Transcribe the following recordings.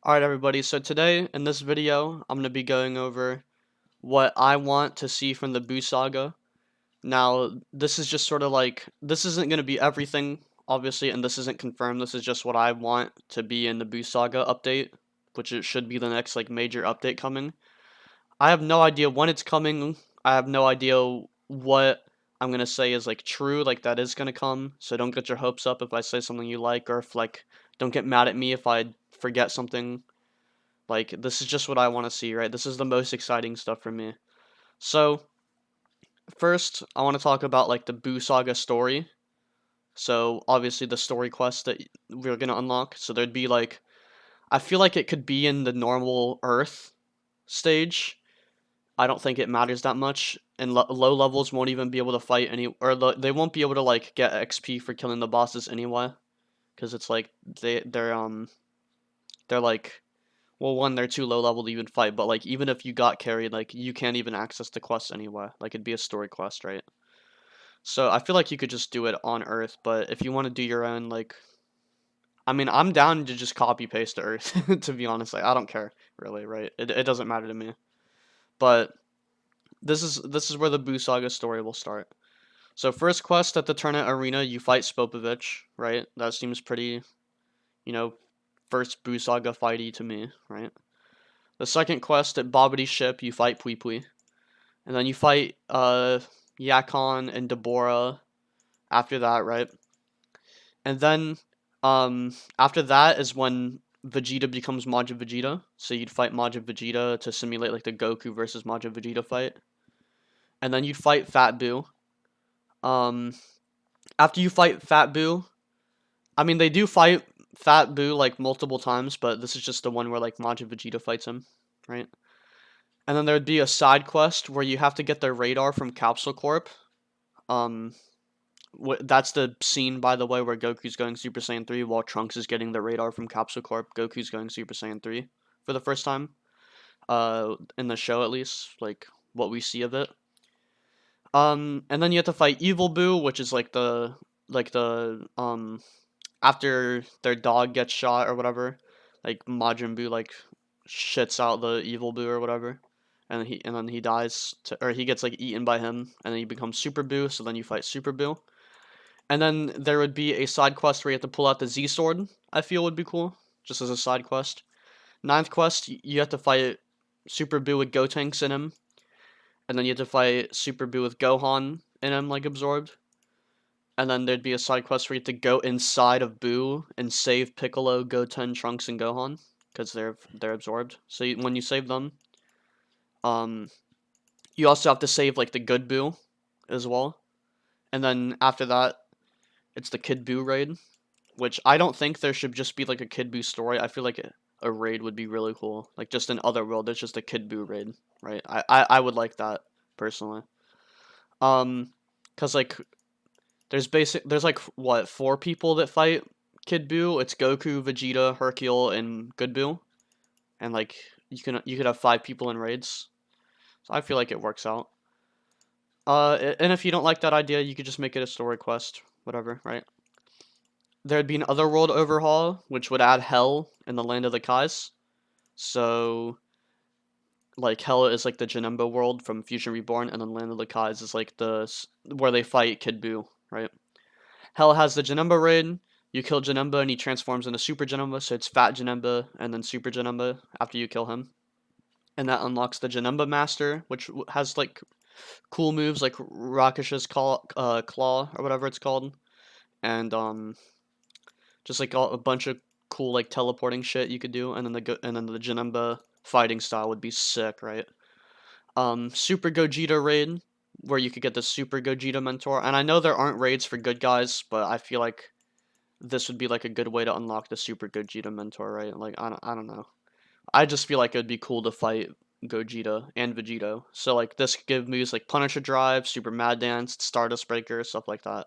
Alright everybody, so today in this video I'm going to be going over what I want to see from the BUU saga. Now this is just sort of like, this isn't going to be everything obviously, and this isn't confirmed. This is just what I want to be in the BUU saga update, which it should be the next like major update coming. I have no idea when it's coming. I have no idea what I'm going to say is like true, like that is going to come. So don't get your hopes up if I say something you like, or if like don't get mad at me if I forget something. Like, this is just what I want to see, right? This is the most exciting stuff for me. So, first, I want to talk about, like, the BUU Saga story. So, obviously, the story quest that we're going to unlock. So, there'd be, like, I feel like it could be in the normal Earth stage. I don't think it matters that much. And low levels won't even be able to fight they won't be able to, like, get XP for killing the bosses anyway. Because it's, like, they're, like, well, one, they're too low level to even fight, but like even if you got carried, like you can't even access the quests anyway. Like it'd be a story quest, right? So I feel like you could just do it on Earth, but if you want to do your own, like, I mean, I'm down to just copy paste to Earth. To be honest, like I don't care really, right? It doesn't matter to me. But this is where the BUU Saga story will start. So first quest at the Turnet Arena, you fight Spopovich, right? That seems pretty, you know, first BUU Saga fighty to me, right? The second quest at Bobity's ship, you fight Pui Pui. And then you fight Yakon and Deborah after that, right? And then after that is when Vegeta becomes Majin Vegeta. So you'd fight Majin Vegeta to simulate like the Goku versus Majin Vegeta fight. And then you'd fight Fat Buu. Um After you fight Fat Buu, I mean they do fight Fat Buu like multiple times, but this is just the one where like Majin Vegeta fights him, right? And then there'd be a side quest where you have to get the radar from Capsule Corp. Um, that's the scene, by the way, where Goku's going Super Saiyan 3 while Trunks is getting the radar from Capsule Corp. Goku's going Super Saiyan 3 for the first time. In the show at least, like what we see of it. And then you have to fight Evil Boo, which is like the after their dog gets shot or whatever, like Majin Buu like shits out the Evil Boo or whatever, and then he dies or he gets like eaten by him, and then he becomes Super Boo. So then you fight Super Boo, and then there would be a side quest where you have to pull out the Z Sword. I feel would be cool, just as a side quest. Ninth quest, you have to fight Super Boo with Gotenks in him, and then you have to fight Super Boo with Gohan in him, like absorbed. And then there'd be a side quest where you have to go inside of Boo and save Piccolo, Goten, Trunks, and Gohan because they're absorbed. So when you save them, um, you also have to save like the good Boo as well. And then after that, it's the Kid Boo raid, which I don't think there should just be like a Kid Boo story. I feel like a raid would be really cool. Like just in Otherworld, there's just a Kid Boo raid, right? I would like that personally. Cause like there's like what, 4 people that fight Kid Buu. It's Goku, Vegeta, Hercule, and Good Buu. And like you could have 5 people in raids. So I feel like it works out. And if you don't like that idea, you could just make it a story quest, whatever, right? There'd be an Otherworld overhaul, which would add Hell in the Land of the Kais. So like Hell is like the Janemba world from Fusion Reborn, and then Land of the Kais is like where they fight Kid Buu, right? Hell has the Janemba raid. You kill Janemba and he transforms into Super Janemba, so it's Fat Janemba and then Super Janemba after you kill him. And that unlocks the Janemba Master, which has like cool moves like Rakash's Claw or whatever it's called. And just like a bunch of cool like teleporting shit you could do, and then the Janemba fighting style would be sick, right? Super Gogeta raid, where you could get the Super Gogeta mentor. And I know there aren't raids for good guys, but I feel like this would be like a good way to unlock the Super Gogeta mentor, right? Like I don't know. I just feel like it would be cool to fight Gogeta and Vegito. So like this could give moves like Punisher Drive, Super Mad Dance, Stardust Breaker, stuff like that.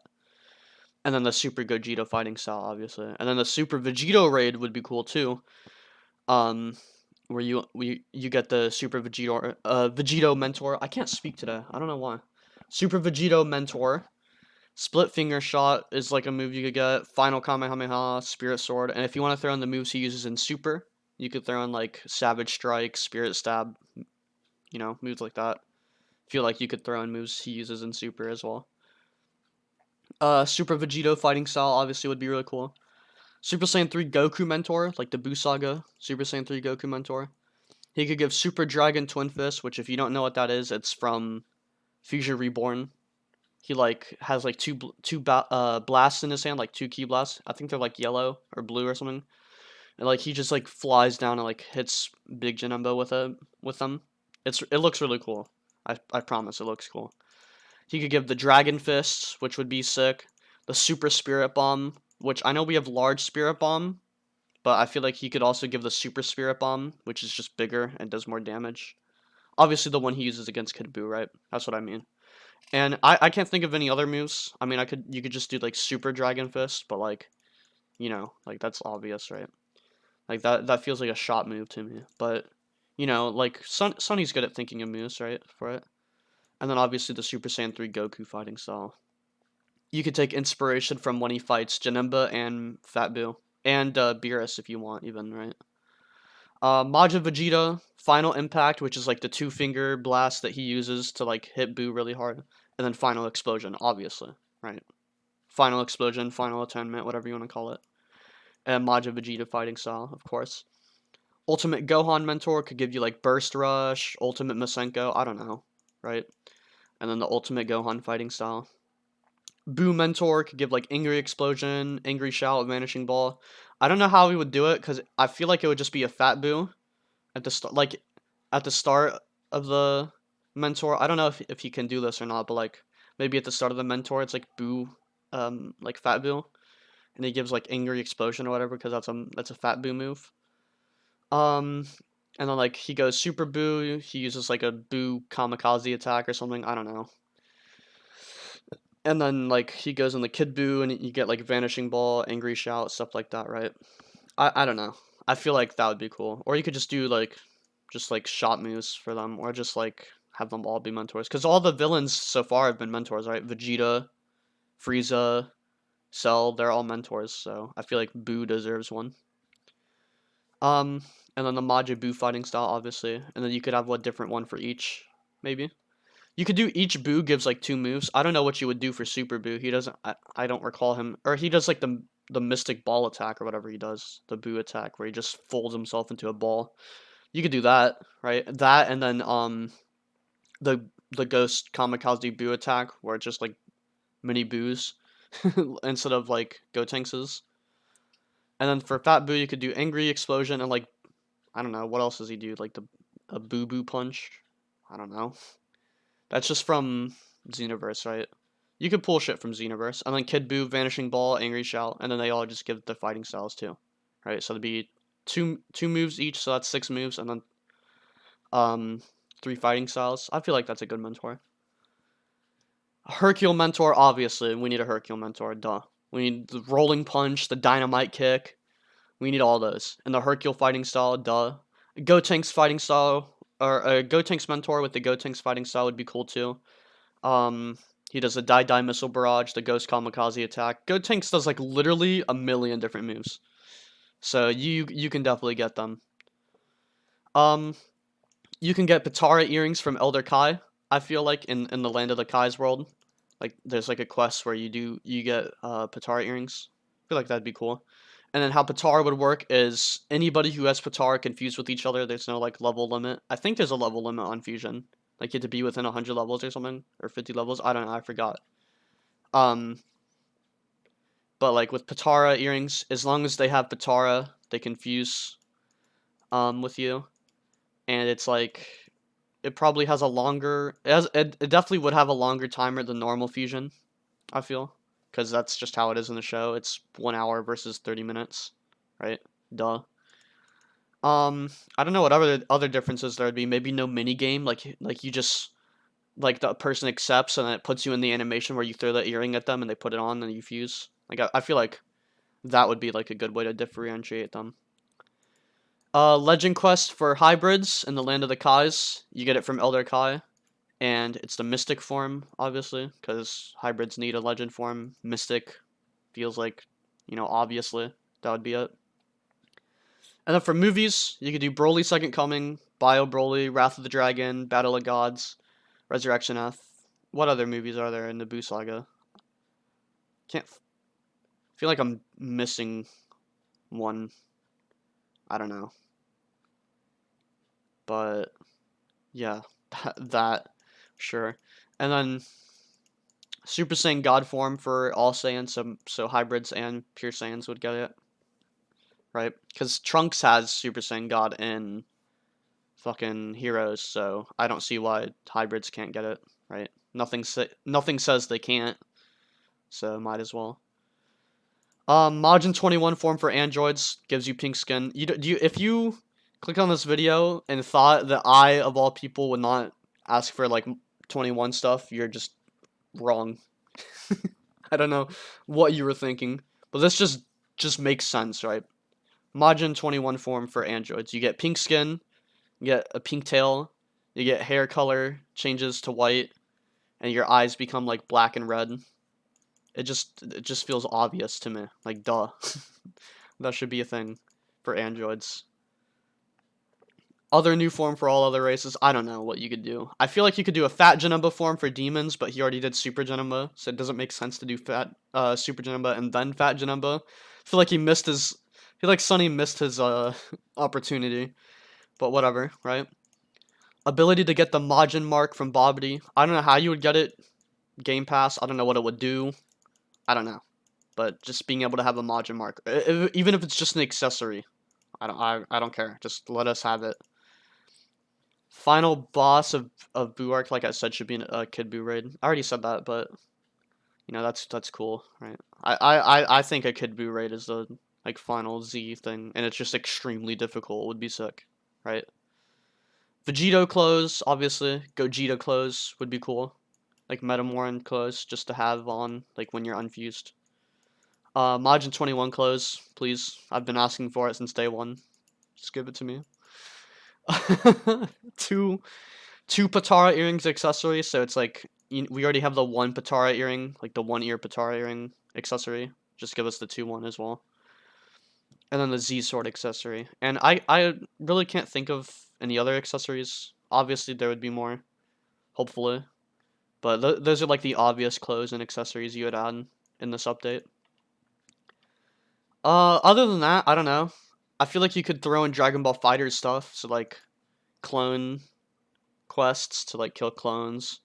And then the Super Gogeta fighting style, obviously. And then the Super Vegito raid would be cool too. Where you get the Super Vegito mentor. I can't speak today. I don't know why. Super Vegito mentor. Split Finger Shot is like a move you could get. Final Kamehameha, Spirit Sword, and if you want to throw in the moves he uses in Super, You could throw in like Savage Strike, Spirit Stab, moves like that. Feel like you could throw in moves he uses in Super as well. Super Vegito fighting style obviously would be really cool. Super Saiyan 3 Goku Mentor, like the BUU Saga, Super Saiyan 3 Goku Mentor. He could give Super Dragon Twin Fist, which if you don't know what that is, it's from Fusion Reborn. He like has like two blasts in his hand, like two ki blasts. I think they're like yellow or blue or something. And like he just like flies down and like hits Big Janemba with them. It looks really cool. I promise it looks cool. He could give the Dragon Fists, which would be sick. The Super Spirit Bomb, which I know we have large Spirit Bomb, but I feel like he could also give the Super Spirit Bomb, which is just bigger and does more damage. Obviously, the one he uses against Kid Buu, right? That's what I mean. And I can't think of any other moves. I mean, you could just do like Super Dragon Fist, but like, like that's obvious, right? Like that feels like a shot move to me. But like Sonny's good at thinking of moves, right? For it. And then obviously the Super Saiyan 3 Goku fighting style. You could take inspiration from when he fights Janemba and Fat Buu. And Beerus if you want, even, right? Majin Vegeta, Final Impact, which is like the two-finger blast that he uses to like hit Buu really hard. And then Final Explosion, obviously, right? Final Explosion, Final Atonement, whatever you want to call it. And Majin Vegeta fighting style, of course. Ultimate Gohan Mentor could give you like Burst Rush, Ultimate Masenko, I don't know, right? And then the Ultimate Gohan fighting style. BUU Mentor could give like Angry Explosion, Angry Shout, Vanishing Ball. I don't know how he would do it because I feel like it would just be a Fat Buu at the start, like at the start of the Mentor. I don't know if he can do this or not, but like maybe at the start of the Mentor, it's like BUU, like Fat Buu, and he gives like Angry Explosion or whatever because that's a Fat BUU move. Um, and then like he goes Super BUU, he uses like a BUU Kamikaze attack or something. I don't know. And then like he goes in the Kid Buu and you get like Vanishing Ball, Angry Shout, stuff like that, right? I don't know. I feel like that would be cool. Or you could just do like shot moves for them, or just like have them all be mentors. Because all the villains so far have been mentors, right? Vegeta, Frieza, Cell, they're all mentors. So I feel like Buu deserves one. Um, and then the Majin Buu fighting style, obviously, and then you could have a different one for each, maybe. You could do each Buu gives like two moves. I don't know what you would do for Super Buu. He doesn't. I don't recall him, or he does like the Mystic Ball attack or whatever he does, the Buu attack where he just folds himself into a ball. You could do that, right? That and then the Ghost Kamikaze Buu attack where it's just like mini Boos instead of like Gotenks'. And then for Fat Buu, you could do Angry Explosion and like I don't know what else does he do, like a Boo Boo Punch. I don't know. That's just from Xenoverse, right? You could pull shit from Xenoverse. And then Kid Buu, Vanishing Ball, Angry Shout, and then they all just give the fighting styles too. Right? So there'd be two moves each, so that's 6 moves, and then um 3 fighting styles. I feel like that's a good mentor. Hercule Mentor, obviously. We need a Hercule Mentor, duh. We need the Rolling Punch, the Dynamite Kick. We need all those. And the Hercule fighting style, duh. Gotenks fighting style, or a Gotenks Mentor with the Gotenks fighting style would be cool too. Um, he does a Die Missile Barrage, the Ghost Kamikaze attack. Gotenks does like literally a million different moves, so you can definitely get them. Um, you can get Potara earrings from Elder Kai. I feel like in the Land of the Kai's world, like there's like a quest where you get Potara earrings. I feel like that'd be cool. And then how Potara would work is anybody who has Potara confused with each other. There's no like level limit. I think there's a level limit on Fusion. Like you have to be within 100 levels or something, or 50 levels. I don't know. I forgot. Um, but like with Potara earrings, as long as they have Potara, they confuse with you, and it's like it probably has a longer. It definitely would have a longer timer than normal Fusion. I feel because that's just how it is in the show. It's 1 hour versus 30 minutes, right? Duh. I don't know what other differences there would be. Maybe no mini game, like you just like the person accepts and then it puts you in the animation where you throw the earring at them and they put it on and you fuse. Like I feel like that would be like a good way to differentiate them. Legend Quest for hybrids in the Land of the Kais. You get it from Elder Kai, and it's the Mystic form, obviously, because hybrids need a Legend form. Mystic feels like, obviously that would be it. And then for movies, you could do Broly Second Coming, Bio Broly, Wrath of the Dragon, Battle of Gods, Resurrection F. What other movies are there in the BUU saga? Can't feel like I'm missing one. I don't know. But yeah, that sure. And then Super Saiyan God form for all Saiyans, so hybrids and pure Saiyans would get it, right? Because Trunks has Super Saiyan God in fucking Heroes, so I don't see why hybrids can't get it, right? Nothing says they can't, so might as well. Majin 21 form for androids gives you pink skin. If you click on this video and thought that I, of all people, would not ask for like 21 stuff, you're just wrong. I don't know what you were thinking, but this just makes sense, right? Majin 21 form for androids. You get pink skin, you get a pink tail, you get hair color changes to white, and your eyes become like black and red. It just feels obvious to me. Like duh. That should be a thing for androids. Other new form for all other races, I don't know what you could do. I feel like you could do a fat Janemba form for demons, but he already did super Janemba, so it doesn't make sense to do fat super Janemba and then fat Janemba. I feel like I feel like Sunny missed his opportunity, but whatever, right? Ability to get the Majin mark from Bobbity. I don't know how you would get it. Game Pass, I don't know what it would do. I don't know. But just being able to have a Majin mark, even if it's just an accessory, I don't care. Just let us have it. Final boss of BUU arc, like I said, should be a Kid BUU raid. I already said that, but you know that's cool, right? I think a Kid BUU raid is the like final Z thing, and it's just extremely difficult. Would be sick, right? Vegito clothes, obviously. Gogeta clothes would be cool, like Metamoran clothes, just to have on like when you're unfused. Majin 21 clothes, please. I've been asking for it since day one. Just give it to me. two Potara earrings accessory, so it's like we already have the one Potara earring, like the one ear Potara earring accessory. Just give us the 2-1 as well. And then the Z sword accessory. And I really can't think of any other accessories. Obviously there would be more, hopefully. But those are like the obvious clothes and accessories you would add in this update. Other than that, I don't know. I feel like you could throw in Dragon Ball Fighter stuff, so like clone quests to like kill clones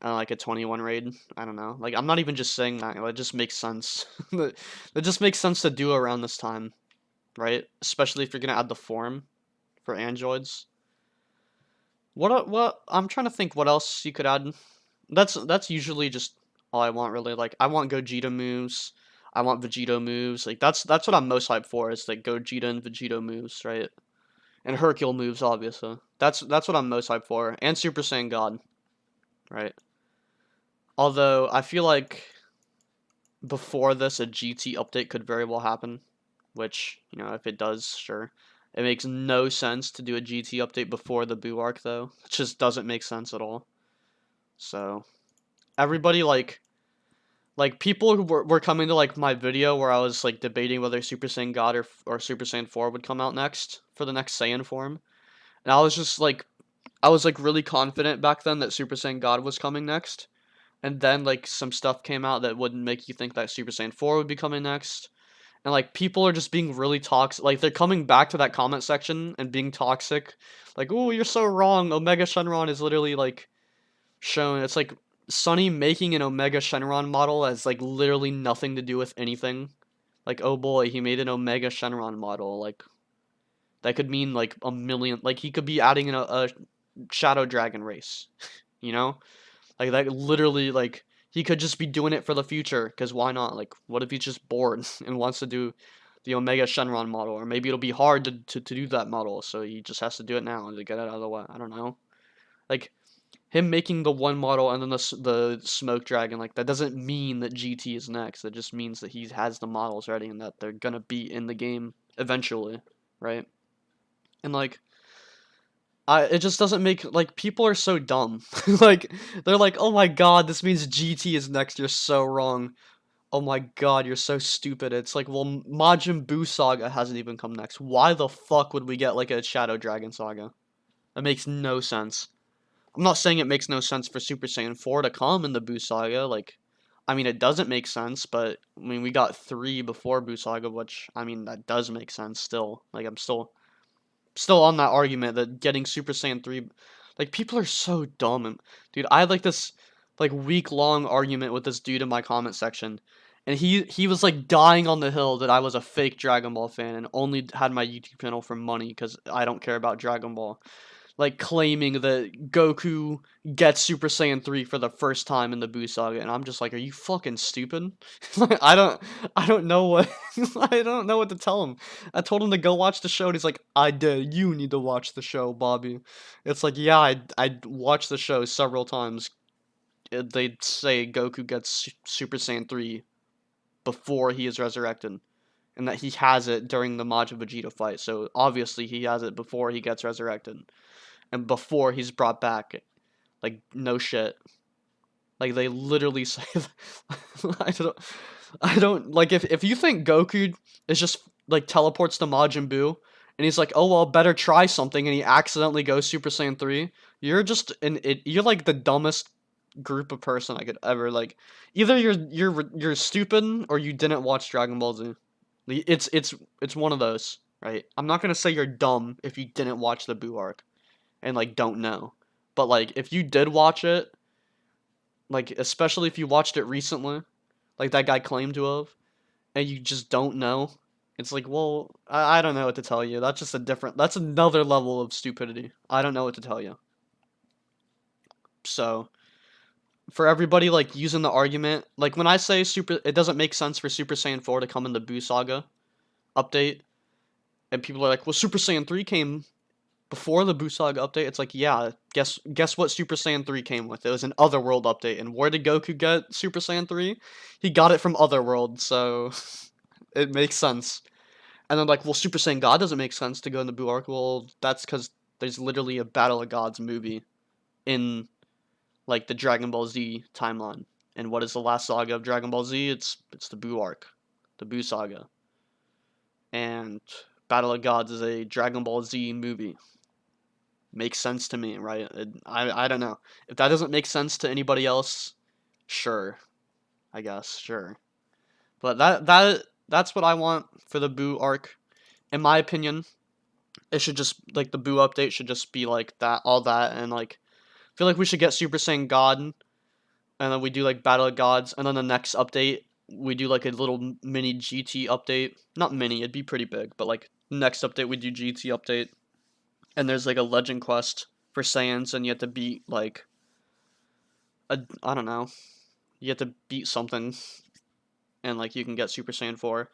and like a 21 raid. I don't know. Like I'm not even just saying that. It just makes sense. It just makes sense to do around this time, right? Especially if you're gonna add the form for androids. What I'm trying to think what else you could add. That's usually just all I want really. Like I want Gogeta moves. I want Vegito moves. Like that's what I'm most hyped for is like Gogeta and Vegito moves, right? And Hercule moves, obviously. That's what I'm most hyped for. And Super Saiyan God, right? Although I feel like before this, a GT update could very well happen. Which, you know, if it does, sure. It makes no sense to do a GT update before the BUU arc, though. It just doesn't make sense at all. So, everybody, like people who were coming to, like, my video where I was, like, debating whether Super Saiyan God or Super Saiyan 4 would come out next for the next Saiyan form. And I was just, like, really confident back then that Super Saiyan God was coming next. And then, like, some stuff came out that wouldn't make you think that Super Saiyan 4 would be coming next. And, like, people are just being really toxic. Like, they're coming back to that comment section and being toxic. Like, oh, you're so wrong. Omega Shenron is literally, like, shown. It's, like, Sunny making an Omega Shenron model has, like, literally nothing to do with anything. Like, oh boy, he made an Omega Shenron model. Like, that could mean, like, a million. Like, he could be adding in a Shadow Dragon race. You know? Like, that literally, like, he could just be doing it for the future, because why not? Like, what if he's just bored and wants to do the Omega Shenron model? Or maybe it'll be hard to do that model, so he just has to do it now to get it out of the way. I don't know. Like, him making the one model and then the Smoke Dragon, like, that doesn't mean that GT is next. It just means that he has the models ready and that they're gonna be in the game eventually, right? And, like, it just doesn't make, like, people are so dumb. Like, they're like, oh my god, this means GT is next, you're so wrong. Oh my god, you're so stupid. It's like, well, Majin Buu Saga hasn't even come next. Why the fuck would we get like a Shadow Dragon Saga? That makes no sense. I'm not saying it makes no sense for Super Saiyan 4 to come in the Buu Saga. Like, I mean, it doesn't make sense, but I mean, we got 3 before Buu Saga, which I mean, that does make sense still. Like, I'm still on that argument that getting Super Saiyan 3, like, people are so dumb. And dude, I had like this like week-long argument with this dude in my comment section, and he was like dying on the hill that I was a fake Dragon Ball fan and only had my YouTube channel for money because I don't care about Dragon Ball, like claiming that Goku gets Super Saiyan 3 for the first time in the Buu Saga, and I'm just like, are you fucking stupid? Like, I don't know what I don't know what to tell him. I told him to go watch the show, and he's like, I did. You need to watch the show, Bobby. It's like, yeah, I watched the show several times. They say Goku gets Super Saiyan 3 before he is resurrected, and that he has it during the Majin Vegeta fight. So obviously he has it before he gets resurrected and before he's brought back. Like, no shit. Like, they literally say I don't like, if you think Goku is just like teleports to Majin Buu and he's like, oh well, better try something, and he accidentally goes Super Saiyan 3, you're just you're like the dumbest group of person I could ever like. Either you're stupid or you didn't watch Dragon Ball Z. It's one of those, right? I'm not gonna say you're dumb if you didn't watch the Buu arc and like don't know. But like if you did watch it, like especially if you watched it recently, like that guy claimed to have, and you just don't know, it's like, well, I don't know what to tell you. That's just that's another level of stupidity. I don't know what to tell you. So for everybody like using the argument, like when I say it doesn't make sense for Super Saiyan 4 to come in the Buu Saga update, and people are like, well, Super Saiyan 3 came before the Buu Saga update. It's like, yeah, guess what Super Saiyan 3 came with? It was an Otherworld update. And where did Goku get Super Saiyan 3? He got it from Otherworld, so it makes sense. And then like, well, Super Saiyan God doesn't make sense to go in the Buu arc. Well, that's because there's literally a Battle of Gods movie in like the Dragon Ball Z timeline. And what is the last saga of Dragon Ball Z? It's the Buu arc, the Buu Saga. And Battle of Gods is a Dragon Ball Z movie. Makes sense to me, right? I don't know. If that doesn't make sense to anybody else, sure. I guess, sure. But that's what I want for the Buu arc. In my opinion, it should just like the Buu update should just be like that, all that, and like I feel like we should get Super Saiyan God, and then we do like Battle of Gods, and then the next update we do like a little mini GT update. Not mini, it'd be pretty big, but like next update we do GT update, and there's like a legend quest for Saiyans, and you have to beat like I don't know, you have to beat something, and like you can get Super Saiyan 4.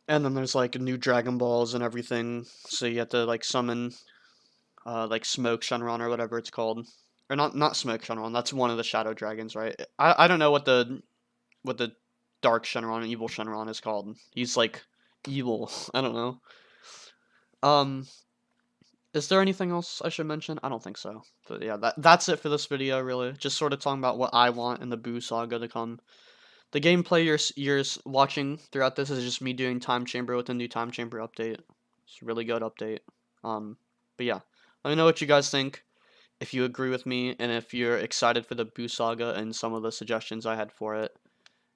And then there's like new Dragon Balls and everything, so you have to like summon like Smoke Shenron or whatever it's called. Or not Smoke Shenron, that's one of the Shadow Dragons, right? I don't know what the Dark Shenron, Evil Shenron is called. He's like evil. I don't know. Um is there anything else I should mention? I don't think so. But yeah, that's it for this video, really. Just sort of talking about what I want in the Buu Saga to come. The gameplay you're watching throughout this is just me doing Time Chamber with a new Time Chamber update. It's a really good update. But yeah, let me know what you guys think, if you agree with me, and if you're excited for the Buu Saga and some of the suggestions I had for it.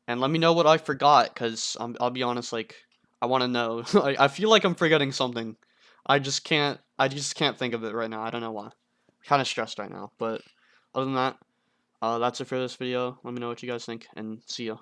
And let me know what I forgot, because I'll be honest, like, I want to know. I feel like I'm forgetting something. I just can't think of it right now. I don't know why. Kind of stressed right now, but other than that, that's it for this video. Let me know what you guys think, and see ya.